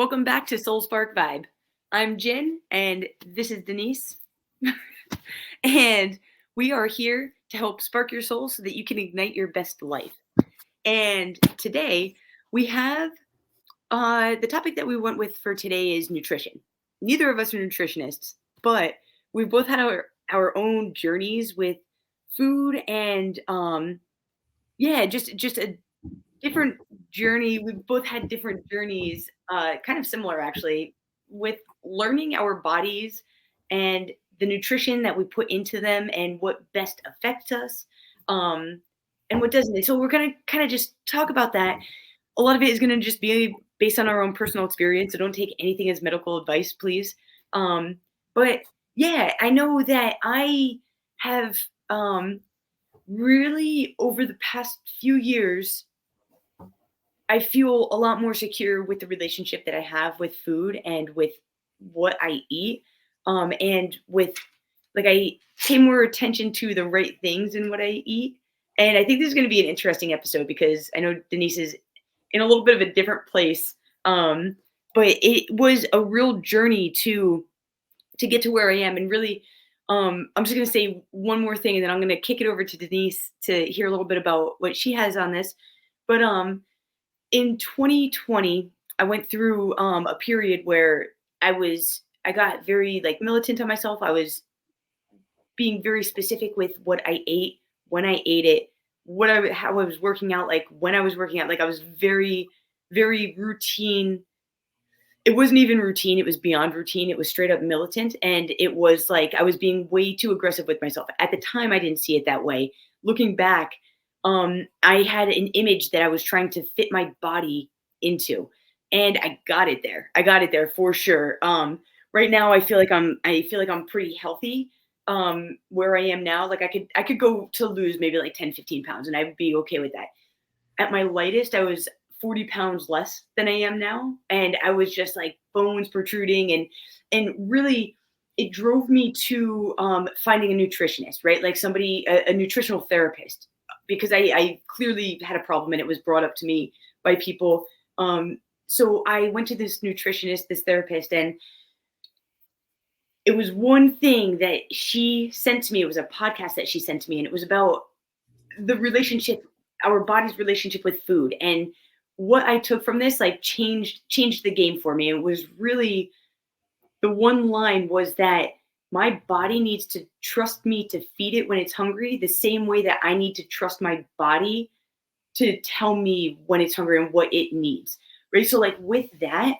Welcome back to Soul Spark Vibe. I'm Jen, and this is Denise. And we are here to help spark your soul so that you can ignite your best life. And today we have the topic that we went with for today is nutrition. Neither of us are nutritionists, but we both had our own journeys with food and just a different journey. We both had different journeys, kind of similar actually, with learning our bodies and the nutrition that we put into them and what best affects us, um, and what doesn't. So we're gonna kind of just talk about that. A lot of it is gonna just be based on our own personal experience. So don't take anything as medical advice, please. But yeah, I know that I have really over the past few years I feel a lot more secure with the relationship that I have with food and with what I eat. And with like I pay more attention to the right things in what I eat. And I think this is going to be an interesting episode because I know Denise is in a little bit of a different place. But it was a real journey to get to where I am. And really, I'm just going to say one more thing, and then I'm going to kick it over to Denise to hear a little bit about what she has on this. But in 2020, I went through a period where I got very like militant on myself. I was being very specific with what I ate, when I ate it, how I was working out, like when I was working out. Like I was very, very routine. It wasn't even routine. It was beyond routine. It was straight up militant. And it was like I was being way too aggressive with myself. At the time, I didn't see it that way. Looking back, I had an image that I was trying to fit my body into, and I got it there. I got it there for sure. Right now, I feel like I'm pretty healthy. Where I am now, like I could go to lose maybe like 10, 15 pounds, and I'd be okay with that. At my lightest, I was 40 pounds less than I am now, and I was just like bones protruding, and really it drove me to finding a nutritionist, right? Like somebody, a nutritional therapist, because I clearly had a problem and it was brought up to me by people. So I went to this nutritionist, this therapist, and it was one thing that she sent to me. It was a podcast that she sent to me, and it was about the relationship, our body's relationship with food. And what I took from this, like changed the game for me. It was really, the one line was that my body needs to trust me to feed it when it's hungry, the same way that I need to trust my body to tell me when it's hungry and what it needs. Right. So like with that,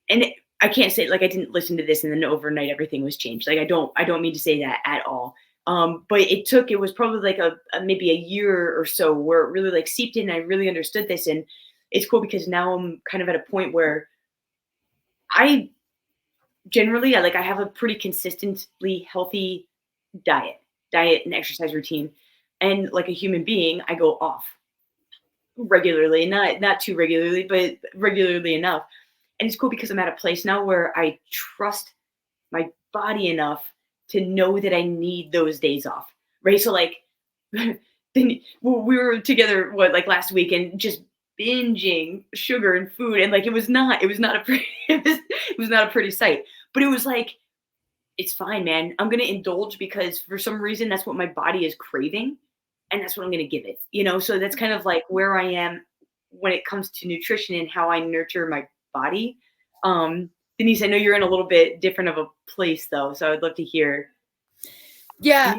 and I can't say like I didn't listen to this and then overnight everything was changed. Like I don't mean to say that at all. But it was probably like maybe a year or so where it really like seeped in. And I really understood this, and it's cool because now I'm kind of at a point where I generally I have a pretty consistently healthy diet and exercise routine, and like a human being, I go off regularly, not too regularly, but regularly enough. And it's cool because I'm at a place now where I trust my body enough to know that I need those days off, right? So like, then we were together like last week and just binging sugar and food, and like it was not a pretty it was not a pretty sight, but it was like it's fine, man. I'm gonna indulge because for some reason that's what my body is craving, and that's what I'm gonna give it. So that's kind of like where I am when it comes to nutrition and how I nurture my body. Denise, I know you're in a little bit different of a place though, so I'd love to hear. Yeah,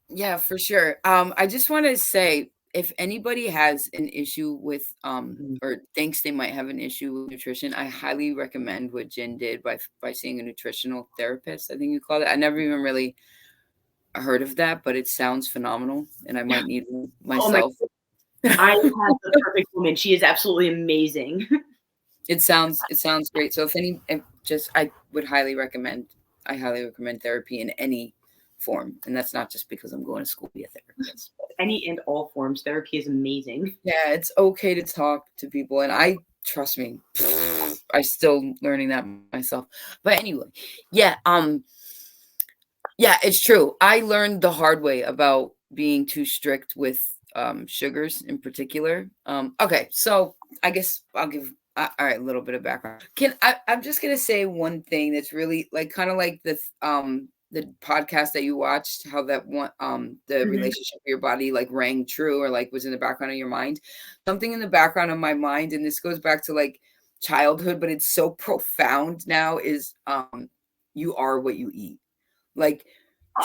yeah, for sure. I just want to say, if anybody has an issue with or thinks they might have an issue with nutrition, I highly recommend what Jen did by seeing a nutritional therapist. I think you called it. I never even really heard of that, but it sounds phenomenal, and I might need one myself. Oh I have the perfect woman. She is absolutely amazing. It sounds great. So I would highly recommend. I highly recommend therapy in any form, and that's not just because I'm going to school to be a therapist. Any and all forms, therapy is amazing. Yeah, it's okay to talk to people, and trust me, I'm still learning that myself. But anyway, yeah, it's true. I learned the hard way about being too strict with sugars in particular. Okay, so I guess I'll give All right, a little bit of background. I'm just gonna say one thing that's really like kind of like the podcast that you watched, how that one the Mhm. relationship with your body like rang true or like was in the background of your mind. Something in the background of my mind, and this goes back to like childhood, but it's so profound now, is you are what you eat. Like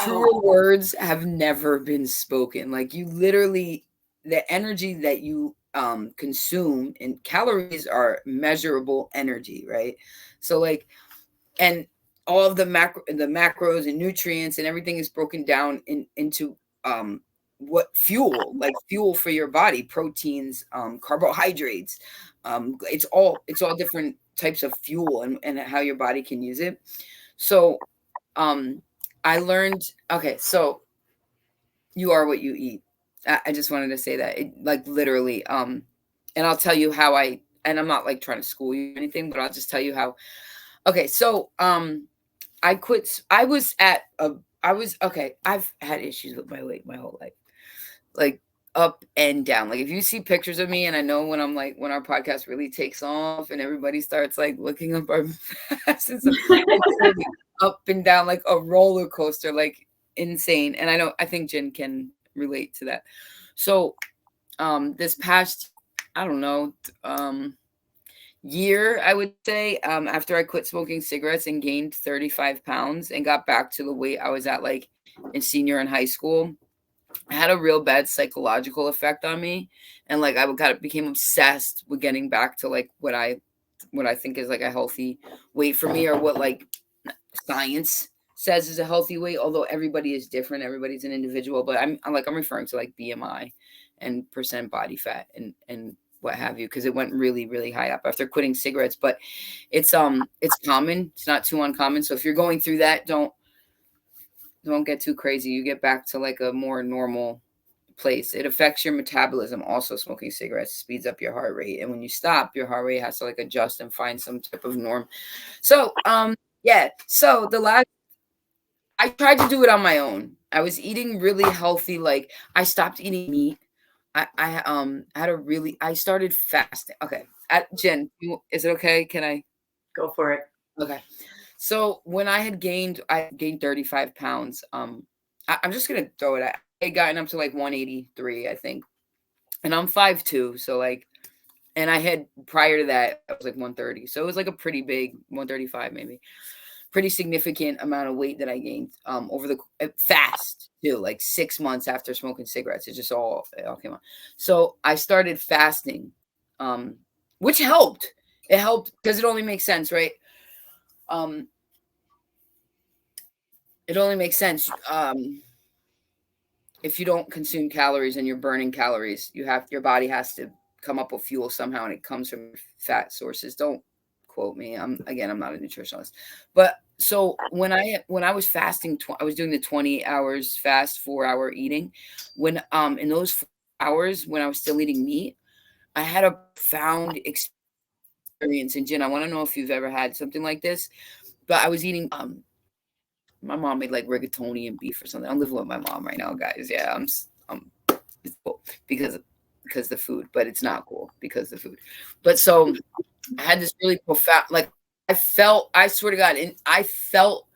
truer Oh, words have never been spoken. Like you literally, the energy that you consume, and calories are measurable energy, right? So like, and all of the macros and nutrients and everything is broken down into what fuel, like fuel for your body, proteins, carbohydrates. It's all different types of fuel, and how your body can use it. So um I learned, okay, so you are what you eat. I just wanted to say that, it, like literally, and I'll tell you how and I'm not like trying to school you or anything, but I'll just tell you how. Okay, so I quit. Okay. I've had issues with my weight my whole life, like up and down. Like if you see pictures of me, and I know when I'm like when our podcast really takes off and everybody starts like looking up our past and stuff, it's literally up and down like a roller coaster, like insane. And I think Jen can relate to that. So this past, I don't know, year, I would say, after I quit smoking cigarettes and gained 35 pounds and got back to the weight I was at like in senior in high school, it had a real bad psychological effect on me. And like became obsessed with getting back to like what I think is like a healthy weight for me, or what like science says is a healthy weight, although everybody is different, everybody's an individual. But I'm referring to like BMI and percent body fat and what have you, because it went really really high up after quitting cigarettes. But it's common, it's not too uncommon. So if you're going through that, don't get too crazy. You get back to like a more normal place. It affects your metabolism. Also, smoking cigarettes speeds up your heart rate, and when you stop, your heart rate has to like adjust and find some type of norm. So yeah, so the last, I tried to do it on my own. I was eating really healthy. Like I stopped eating meat. I had a really, I started fasting. Okay. Jen, is it okay? Can I? go for it. Okay. So when I gained 35 pounds. I'm just gonna throw it at, I had gotten up to like 183, I think. And I'm 5'2", so like, and I had, prior to that, I was like 130. So it was like a pretty big 135 maybe. Pretty significant amount of weight that I gained over the fast too, like 6 months after smoking cigarettes. It all came out. So I started fasting, um, which helped. It helped because it only makes sense, right? Um, it only makes sense. If you don't consume calories and you're burning calories, your body has to come up with fuel somehow, and it comes from fat sources. Don't quote me. I'm not a nutritionist. But so when I was fasting, I was doing the 20 hours fast, 4-hour eating. When in those 4 hours when I was still eating meat, I had a profound experience. And Jen, I want to know if you've ever had something like this. But I was eating my mom made like rigatoni and beef or something. I'm living with my mom right now, guys. Yeah, I'm it's cool because the food, but it's not cool because the food. But so I had this really profound, like I swear to God, and I felt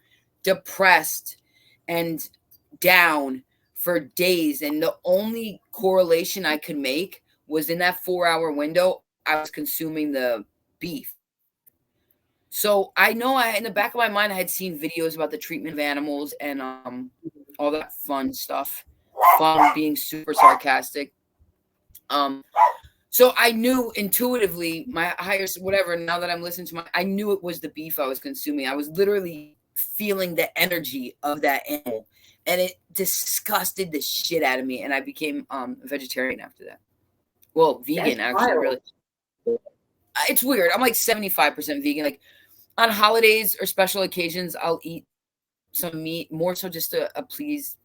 depressed and down for days. And the only correlation I could make was in that 4-hour window, I was consuming the beef. So I know in the back of my mind, I had seen videos about the treatment of animals and all that fun stuff, fun being super sarcastic. Um, so I knew intuitively, my higher whatever. Now that I'm listening to I knew it was the beef I was consuming. I was literally feeling the energy of that animal, and it disgusted the shit out of me. And I became a vegetarian after that. Well, That's vegan actually. wild. Really, it's weird. I'm like 75% vegan. Like on holidays or special occasions, I'll eat some meat, more so just to appease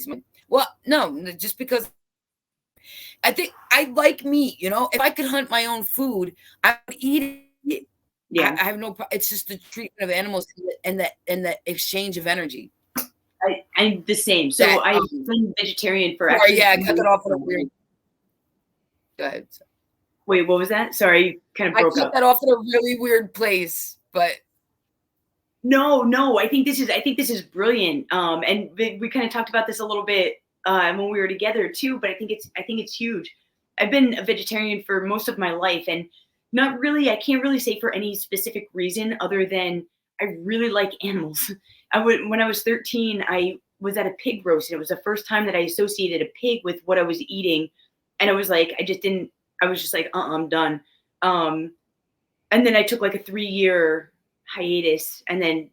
my. Well, no, just because I think I like meat. If I could hunt my own food, I would eat it. Yeah, I have no. It's just the treatment of animals and the exchange of energy. I'm the same. So That I've been vegetarian for sorry, actually yeah, I 2 cut years. that off on a weird. Go ahead. Wait, what was that? Sorry, you kind of I broke cut up. that off at a really weird place, but No, I think this is brilliant. And we kind of talked about this a little bit when we were together too. But I think it's huge. I've been a vegetarian for most of my life, and not really. I can't really say for any specific reason other than I really like animals. I would When I was 13, I was at a pig roast, and it was the first time that I associated a pig with what I was eating, and I was like, I just didn't. I was just like, I'm done. Um, and then I took like a 3 year hiatus, and then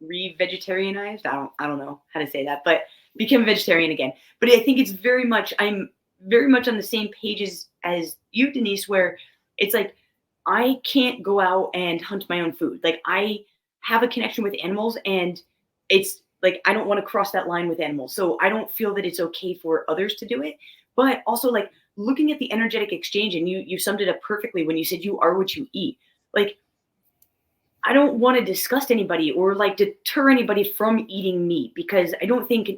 re-vegetarianized. I don't know how to say that, but became a vegetarian again. But I think it's very much I'm very much on the same page as you, Denise, where it's like I can't go out and hunt my own food. Like I have a connection with animals, and it's like I don't want to cross that line with animals. So I don't feel that it's okay for others to do it. But also like looking at the energetic exchange, and you summed it up perfectly when you said you are what you eat. Like I don't want to disgust anybody or like deter anybody from eating meat, because I don't think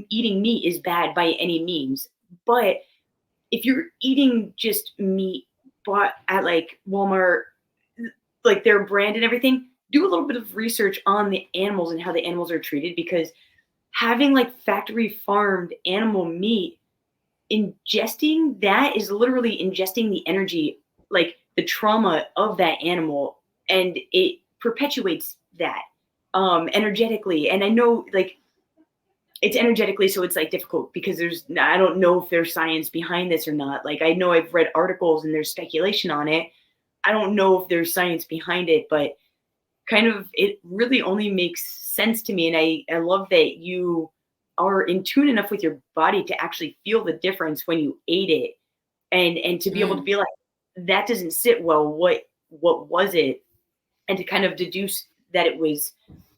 eating meat is bad by any means. But if you're eating just meat bought at like Walmart, like their brand and everything, do a little bit of research on the animals and how the animals are treated, because having like factory farmed animal meat, ingesting that is literally ingesting the energy, like the trauma of that animal, and it perpetuates that energetically. And I know like it's energetically, so it's like difficult because I don't know if there's science behind this or not. Like I know I've read articles and there's speculation on it. I don't know if there's science behind it, but kind of it really only makes sense to me. And I love that you are in tune enough with your body to actually feel the difference when you ate it, and to be able to mm, be like, that doesn't sit well. What was it? And to kind of deduce that it was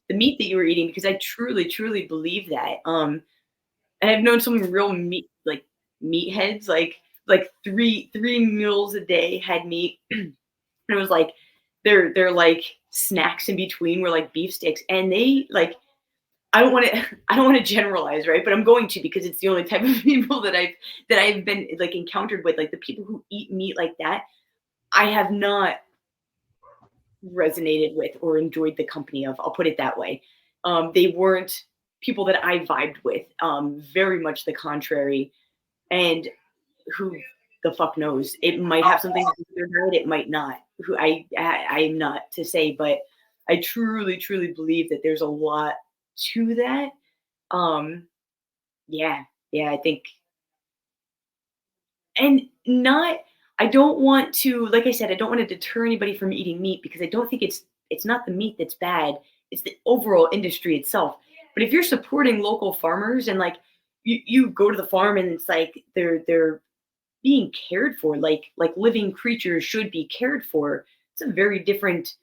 the meat that you were eating, because I truly believe that. And I've known some real meatheads, like three meals a day had meat. And it was like they're like snacks in between were like beef sticks, and they like I don't want to I don't want to generalize, right? But I'm going to, because it's the only type of people that I've been like encountered with. Like the people who eat meat like that, I have not resonated with or enjoyed the company of. I'll put it that way. They weren't people that I vibed with. Very much the contrary. And who the fuck knows? It might have something to do with their diet. It might not. Who I'm not to say, but I truly believe that there's a lot to that. Um, yeah, yeah, I think, and not. I don't want to, like I said, I don't want to deter anybody from eating meat, because I don't think it's not the meat that's bad. It's the overall industry itself. But if you're supporting local farmers, and like you go to the farm and it's like they're being cared for, like living creatures should be cared for, it's a very different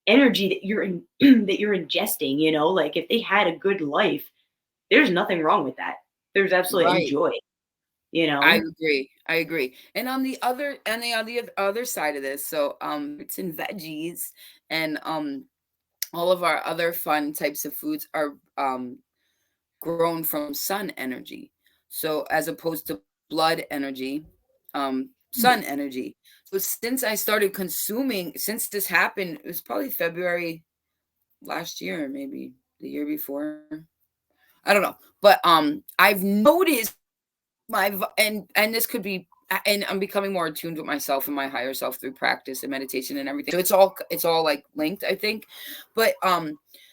energy that you're in that you're ingesting. Like if they had a good life, there's nothing wrong with that. There's absolutely right. enjoy. you I know agree. I agree. And on the other side of this, so fruits and veggies and all of our other fun types of foods are grown from sun energy. So as opposed to blood energy, sun energy. So since this happened, it was probably February last year, maybe the year before. I don't know. But I've noticed and this could be and I'm becoming more attuned with myself and my higher self through practice and meditation and everything. So it's all like linked, I think. But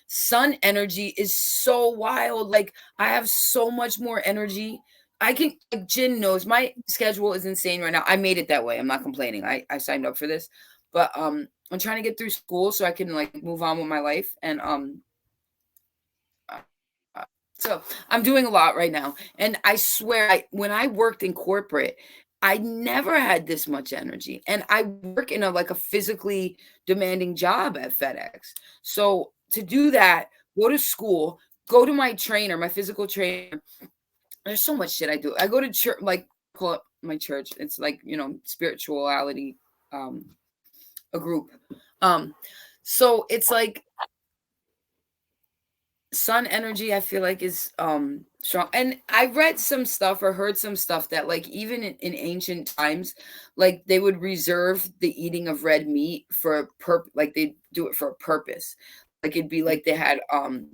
sun energy is so wild. Like I have so much more energy. I can like Jin knows my schedule is insane right now. I made it that way. I'm not complaining. I signed up for this. But I'm trying to get through school so I can like move on with my life. And so I'm doing a lot right now. And I swear, when I worked in corporate, I never had this much energy. And I work in a physically demanding job at FedEx. So to do that, go to school, go to my trainer, my physical trainer. There's so much shit I do. I go to church, like call it my church. It's like, spirituality, um, a group. Um, so it's like sun energy I feel like is strong. And I read some stuff or heard some stuff that like even in ancient times, like they would reserve the eating of red meat for a like they do it for a purpose. Like it'd be like they had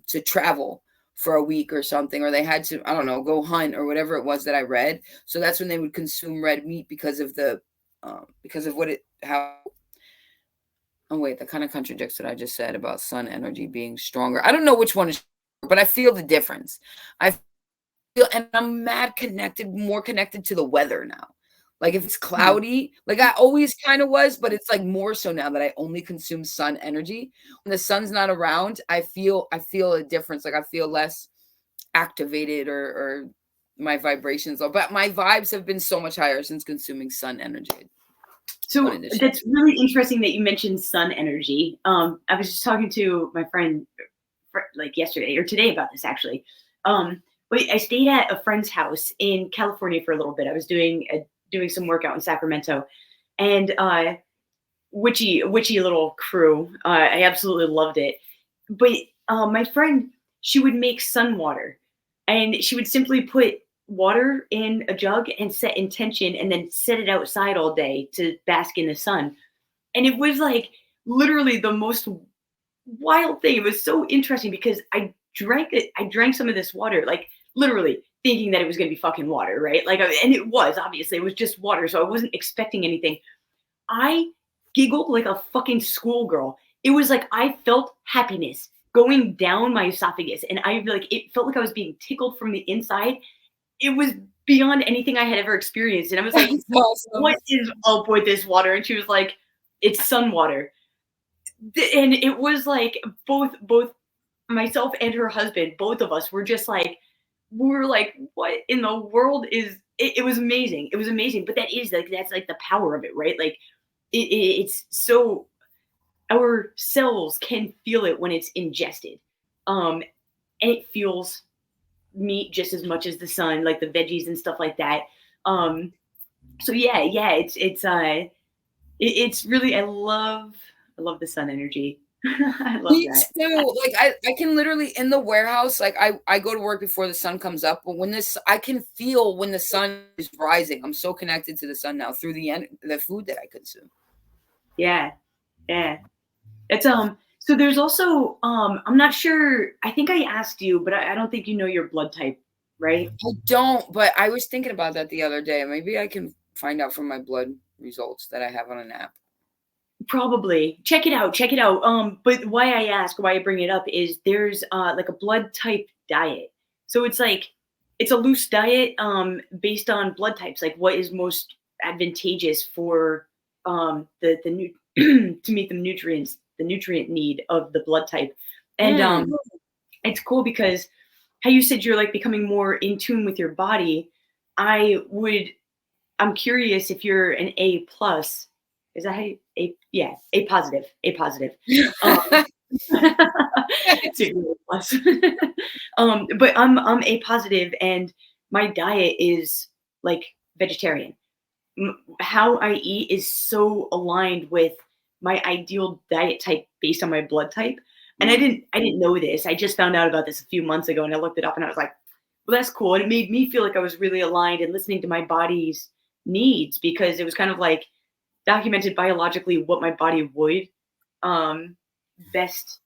to travel for a week or something, or they had to, I don't know, go hunt or whatever it was that I read. So that's when they would consume red meat because of what it how. Oh wait, that kind of contradicts what I just said about sun energy being stronger. I don't know which one is, but I feel the difference. I feel, and I'm more connected to the weather now. Like if it's Hmm. cloudy, like I always kind of was, but it's like more so now that I only consume sun energy. When the sun's not around, I feel a difference. Like I feel less activated or my vibrations low. But my vibes have been so much higher since consuming sun energy. Just So wanted to share. that's really interesting that you mentioned sun energy. I was just talking to my friend like yesterday or today about this actually. But I stayed at a friend's house in California for a little bit. I was doing some workout in Sacramento, and witchy little crew. I absolutely loved it. But my friend, she would make sun water, and she would simply put water in a jug and set intention, and then set it outside all day to bask in the sun. And it was like literally the most wild thing. It was so interesting because I drank it. I drank some of this water, like literally thinking that it was going to be fucking water, right? Like, and it was obviously it was just water, so I wasn't expecting anything. I giggled like a fucking schoolgirl. It was like I felt happiness going down my esophagus, and I like it felt like I was being tickled from the inside. It was beyond anything I had ever experienced, and I was like, That's awesome. "What is up with this water?" And she was like, "It's sun water." And it was like both myself and her husband, both of us were just like, we were like, "What in the world is?" It was amazing. It was amazing, but that's like the power of it, right? Like it's so our cells can feel it when it's ingested, and it fuels meat just as much as the sun, like the veggies and stuff like that. um so yeah, it's really I love the sun energy. I love Me that. too. Like I can literally in the warehouse, like I go to work before the sun comes up, but when this I can feel when the sun is rising. I'm so connected to the sun now through the food that I consume. Yeah, yeah. It's so there's also I'm not sure, I think I asked you, but I don't think you know your blood type, right? I don't, but I was thinking about that the other day. Maybe I can find out from my blood results that I have on an app. Probably. Check it out, check it out. But why I bring it up is there's like a blood type diet. So it's like it's a loose diet based on blood types, like what is most advantageous for the to meet the nutrient need of the blood type. And Mm. it's cool because how you said you're like becoming more in tune with your body. I would I'm curious if you're an A plus. Is that how you, A? Yeah, A positive. A positive. Um, so you're A plus. But I'm A positive, and my diet is like vegetarian. How I eat is so aligned with my ideal diet type based on my blood type. And Mm. I didn't know this. I just found out about this a few months ago, and I looked it up, and I was like, well, that's cool. And it made me feel like I was really aligned and listening to my body's needs, because it was kind of like documented biologically what my body would um, best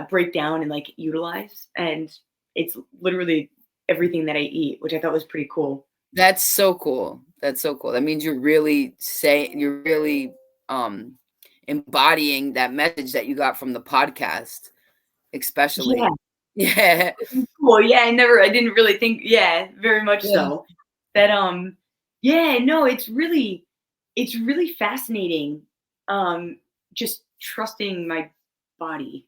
break down and like utilize. And it's literally everything that I eat, which I thought was pretty cool. That's so cool. That's so cool. That means you're really um embodying that message that you got from the podcast, Yeah, especially. Yeah. cool. Yeah, I didn't really think. Yeah, very much Yeah. so. That yeah, no, it's really fascinating. Just trusting my body.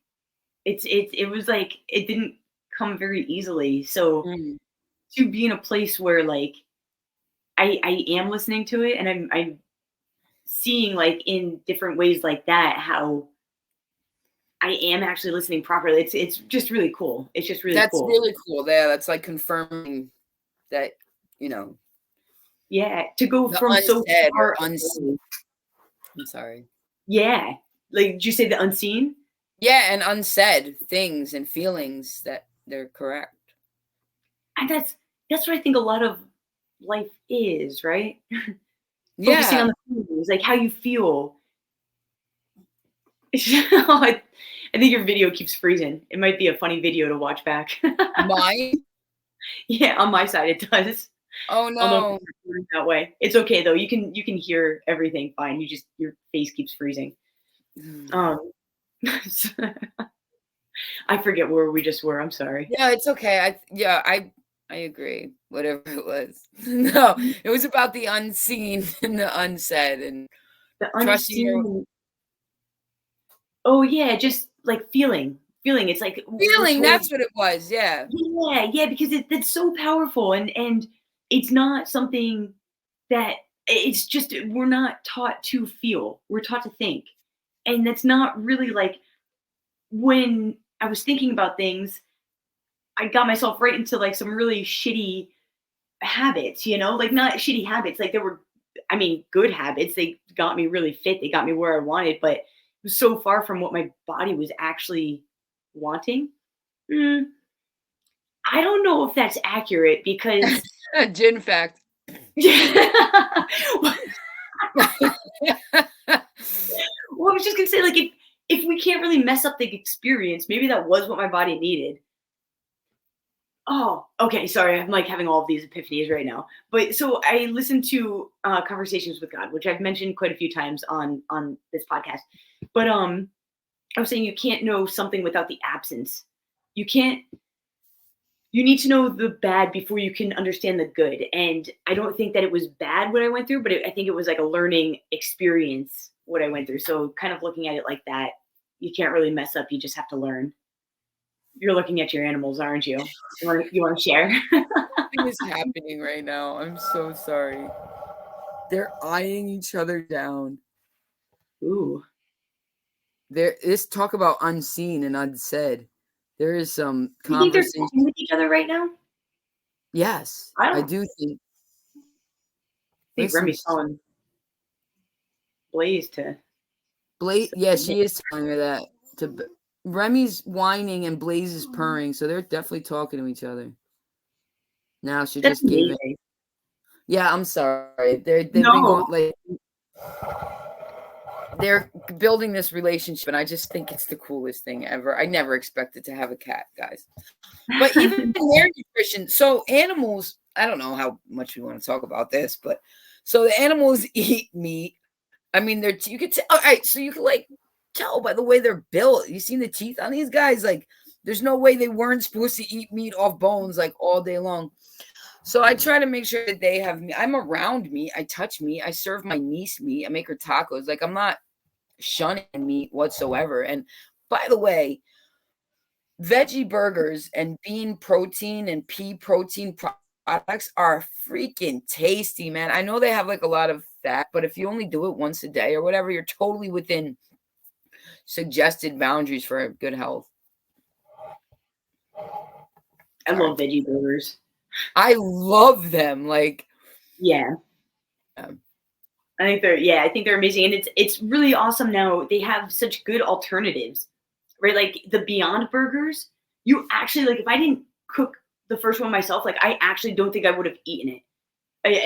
It was like it didn't come very easily. So Mm. to be in a place where like I am listening to it, and I'm seeing like in different ways like that how I am actually listening properly. It's just really cool. It's just really That's cool. really cool. Yeah, that's like confirming that, you know, Yeah, to go the from so unsaid or far unseen. away. I'm sorry. Yeah. Like, did you say the unseen? Yeah, and unsaid things and feelings that they're correct. And that's what I think a lot of life is, right? Focusing on Yeah. the feelings, like how you feel. I think your video keeps freezing. It might be a funny video to watch back. Mine? Yeah, on my side it does. Oh, I'll know if no. it's recording that way. It's okay though. You can hear everything fine. You just your face keeps freezing. Mm. Um, I forget where we just were. I'm sorry. Yeah, it's okay. I agree. Whatever it was. No, it was about the unseen and the unsaid and The trusting your unseen. Oh yeah, just like feeling. It's like we're feeling. told. That's what it was. Yeah. Yeah, yeah, because it's so powerful, and it's not something that it's just we're not taught to feel. We're taught to think, and that's not really like when I was thinking about things. I got myself right into like some really shitty habits, like not shitty habits, like there were, I mean, good habits. They got me really fit. They got me where I wanted, but it was so far from what my body was actually wanting. Mm, I don't know if that's accurate because Gin fact. well, I was just gonna say, like, if we can't really mess up the experience, maybe that was what my body needed. Oh, okay. Sorry, I'm like having all of these epiphanies right now. But so I listened to Conversations with God, which I've mentioned quite a few times on this podcast. But I was saying you can't know something without the absence. You can't. You need to know the bad before you can understand the good. And I don't think that it was bad what I went through, but I think it was like a learning experience what I went through. So kind of looking at it like that, you can't really mess up. You just have to learn. You're looking at your animals, aren't you? You want to share? Something is happening right now. I'm so sorry. They're eyeing each other down. Ooh. There is talk about unseen and unsaid. There is some You think they're conversation. talking with each other right now? Yes, I I don't do think. think Listen, Remy's telling Blaze to Blaze. Yeah, submit. she is telling her that. Remy's whining and Blaze is purring, so they're definitely talking to each other. Now she That's just gave it. amazing. Yeah, I'm sorry. They've been going No. like they're building this relationship, and I just think it's the coolest thing ever. I never expected to have a cat, guys. But even their nutrition. So animals, I don't know how much we want to talk about this, but so the animals eat meat. I mean, you could tell. All right, so you could like tell by the way they're built. You seen the teeth on these guys? Like, there's no way they weren't supposed to eat meat off bones like all day long. So I try to make sure that they have me. I'm around meat. I touch meat. I serve my niece meat. I make her tacos. Like I'm not shunning meat whatsoever. And by the way, veggie burgers and bean protein and pea protein products are freaking tasty, man. I know they have like a lot of fat, but if you only do it once a day or whatever, you're totally within suggested boundaries for good health. I Sorry. love veggie burgers. I love them. Like, Yeah. um, I think they're amazing. And it's really awesome now. They have such good alternatives. Right? Like the Beyond Burgers, you actually like if I didn't cook the first one myself, like I actually don't think I would have eaten it.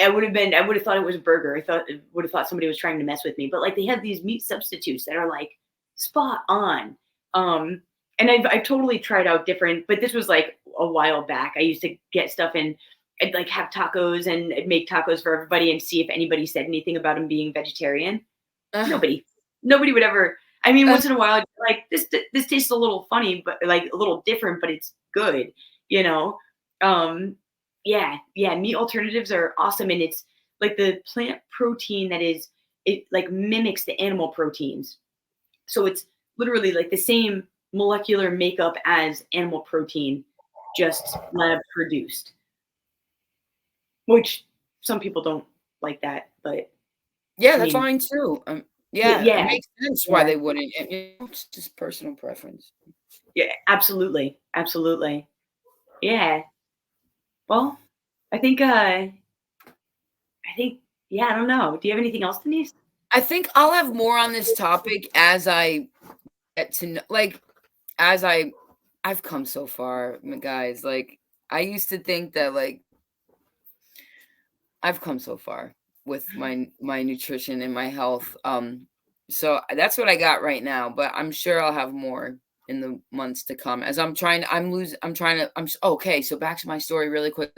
I would have thought it was a burger. Would have thought somebody was trying to mess with me. But like they have these meat substitutes that are like spot on. And I've totally tried out different, but this was like a while back. I used to get stuff and I'd like have tacos and I'd make tacos for everybody and see if anybody said anything about them being vegetarian. uh, Nobody. Nobody would ever. I mean, uh, once in a while, I'd be like this tastes a little funny, but like a little different, but it's good, you know. Um, yeah, yeah. Meat alternatives are awesome, and it's like the plant protein that is it like mimics the animal proteins, so it's literally like the same molecular makeup as animal protein, just lab produced. Which some people don't like that, but yeah, I that's mean, fine too. Yeah, it yeah, makes sense why yeah. they wouldn't. It's just personal preference. Yeah, absolutely, absolutely. Yeah. Well, I think, yeah, I don't know. Do you have anything else, Denise? I think I'll have more on this topic as I get to know, like, as I've come so far, guys. Like, I used to think that, like, I've come so far with my nutrition and my health. So that's what I got right now, but I'm sure I'll have more in the months to come as okay, so back to my story really quick.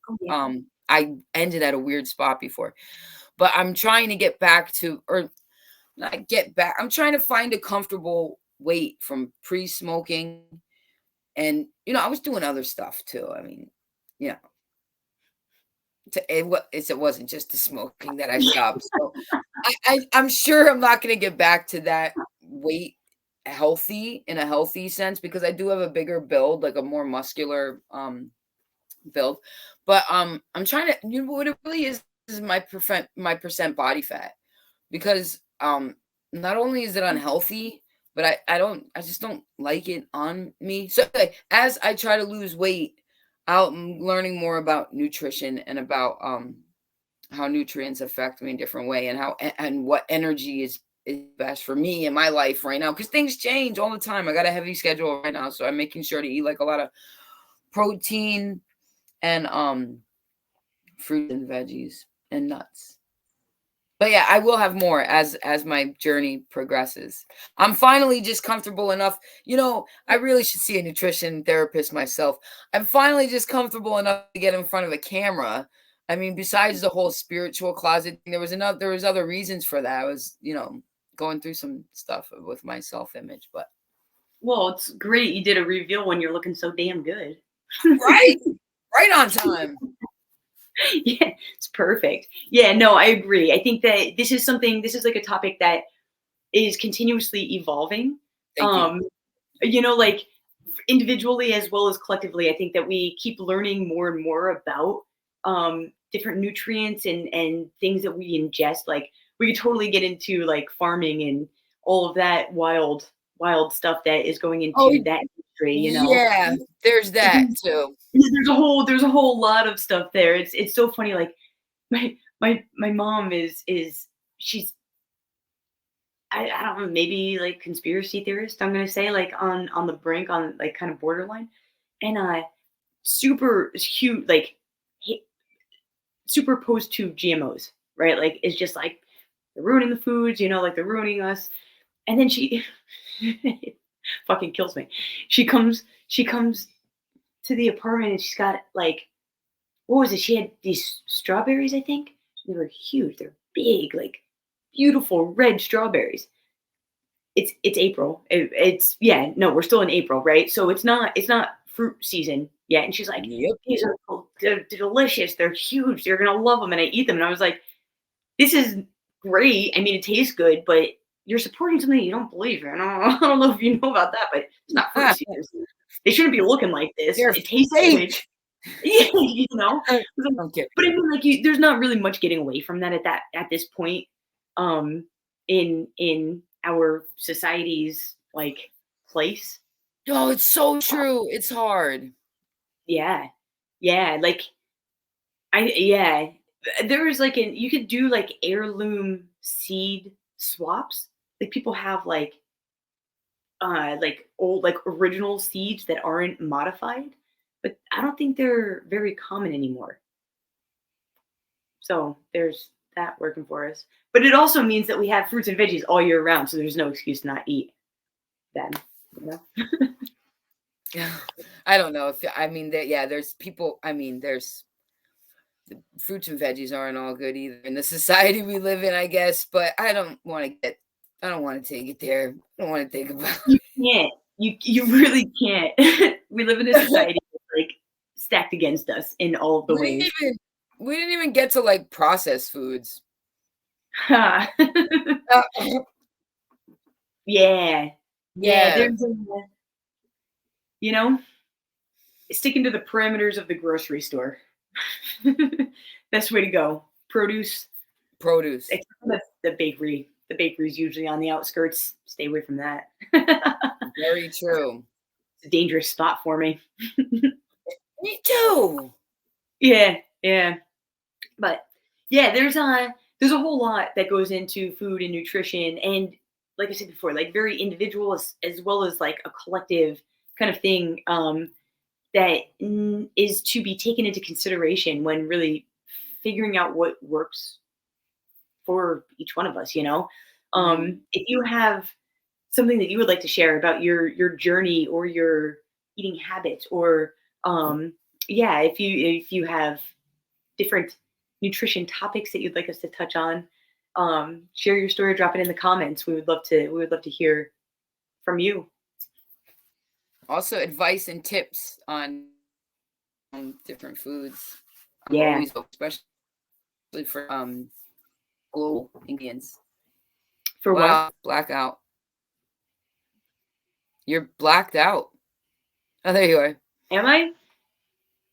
Oh, yeah. I ended at a weird spot before, but I'm trying to get back to, or not get back. I'm trying to find a comfortable weight from pre-smoking, and I was doing other stuff too. I mean, you know, it wasn't just the smoking that I stopped. So I'm sure I'm not going to get back to that weight healthy in a healthy sense, because I do have a bigger build, like a more muscular build. But I'm trying to, what it really is my percent body fat, because not only is it unhealthy, but I just don't like it on me. So like, as I try to lose weight, I'm learning more about nutrition and about how nutrients affect me in a different way, and how and what energy is best for me in my life right now, because things change all the time. I got a heavy schedule right now, so I'm making sure to eat like a lot of protein and fruit and veggies and nuts. But yeah, I will have more as my journey progresses. I'm finally just comfortable enough. I really should see a nutrition therapist myself. I'm finally just comfortable enough to get in front of a camera. I mean, besides the whole spiritual closet thing, there was other reasons for that. I was, going through some stuff with my self-image, but Well, it's great you did a reveal when you're looking so damn good. right, right on time. Yeah, it's perfect. Yeah, no, I agree. I think that this is like a topic that is continuously evolving. Thank you. Um, like individually as well as collectively, I think that we keep learning more and more about different nutrients and things that we ingest. Like we could totally get into like farming and all of that wild stuff that is going Oh, into that industry. yeah, there's that too. There's a whole lot of stuff there. It's so funny. Like my mom is she's I don't know, maybe like conspiracy theorist. I'm gonna say like on the brink, on like kind of borderline, and super huge, like super opposed to GMOs, right? Like it's just like they're ruining the foods, like they're ruining us. And then she fucking kills me. She comes to the apartment and she's got like, what was it? She had these strawberries, I think. They were huge. They're big, like beautiful red strawberries. It's April. It's yeah, no, we're still in April, right? So it's not fruit season yet. And she's like, Yep. these are they're delicious. They're huge. You're gonna love them. And I eat them. And I was like, this is great. I mean, it tastes good, but you're supporting something you don't believe in. I don't know if you know about that, but it's not fruit season. They shouldn't be looking like this. They're It tastes good. fake. Yeah, Okay. but I mean, like, there's not really much getting away from that at this point, um, in our society's like place. No, it's so true. It's hard. Yeah, yeah, like yeah. There is like you could do like heirloom seed swaps. Like people have like old like original seeds that aren't modified, but I don't think they're very common anymore. So there's that working for us. But it also means that we have fruits and veggies all year round, so there's no excuse to not eat them. You know? Yeah. I don't know if I mean that. Yeah, there's people. I mean, there's fruits and veggies aren't all good either in the society we live in, I guess. But I don't want to get. I don't want to take it there. I don't want to think about. You can't. You really can't. We live in a society that's like stacked against us in all of the we didn't ways. even. We didn't even get to like processed foods. yeah, Uh, yeah. yeah. There's you know sticking to the parameters of the grocery store. Best way to go. Produce. Produce. Except for the bakery. The bakery's usually on the outskirts. Stay away from that. It's Very true. a dangerous spot for me. Me too. Yeah, yeah. But yeah, there's a whole lot that goes into food and nutrition, and like I said before, like very individual as well as like a collective kind of thing, that is to be taken into consideration when really figuring out what works for each one of us, you know? Mhm. If you have something that you would like to share about your journey or your eating habits, or yeah, if you have different nutrition topics that you'd like us to touch on, share your story, drop it in the comments. We would love to hear from you. Also, advice and tips on different foods. I'm Yeah. always open, especially for global ingredients. For what? Wow, blackout. You're blacked out. Oh, there you are. Am I?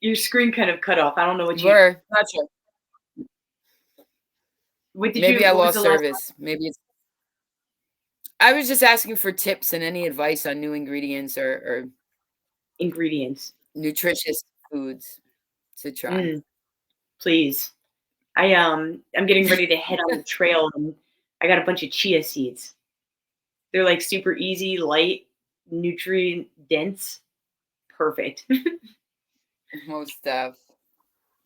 Your screen kind of cut off. I don't know what You you were. Not sure. what did Maybe you I what was lost the last service. Maybe it's. I was just asking for tips and any advice on new ingredients or ingredients? nutritious foods to try. Mm, please. I'm getting ready to head on the trail, and I got a bunch of chia seeds. They're like super easy, light, nutrient dense. Perfect. Most stuff.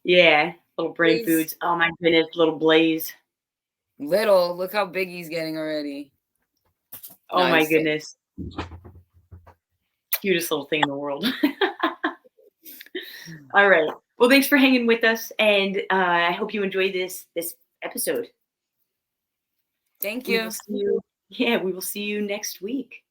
Yeah, little brain Blaze. foods. Oh my goodness, little Blaze. Little. Look how big he's getting already. Oh No, my he's still. goodness. Cutest little thing in the world. All right. Well, thanks for hanging with us, and I hope you enjoyed this episode. Thank We will you. see you. Yeah, we will see you next week.